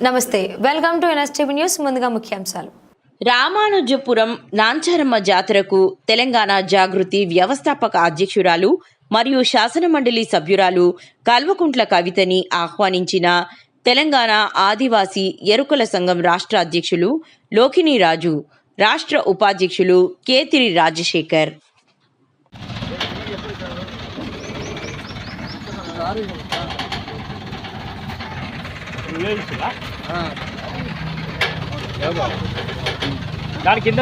నమస్తే, welcome to NSTV news. ముందుగా ముఖ్యాంశాలు. రామానుజపురం నాంచారమ్మ జాతరకు తెలంగాణ జాగృతి వ్యవస్థాపక అధ్యక్షురాలు మరియు శాసనమండలి సభ్యురాలు కల్వకుంట్ల కవితని ఆహ్వానించిన తెలంగాణ ఆదివాసీ ఎరుకల సంఘం రాష్ట్ర అధ్యక్షులు లోకిని రాజు, రాష్ట్ర ఉపాధ్యక్షులు కేతిరి రాజశేఖర్. దాని కింద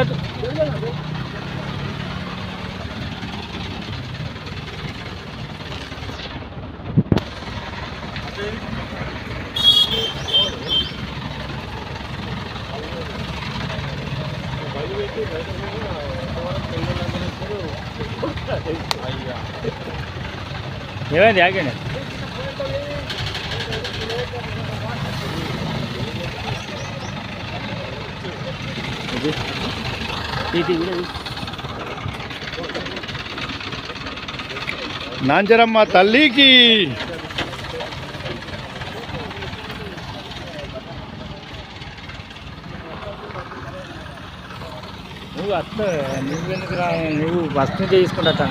ఏమైంది? ఆగండి. నాంచరమ్మ తల్లికి నువ్వు అత్త నువ్వెందుకు రా, నువ్వు బస్సు తీసుకుంటా.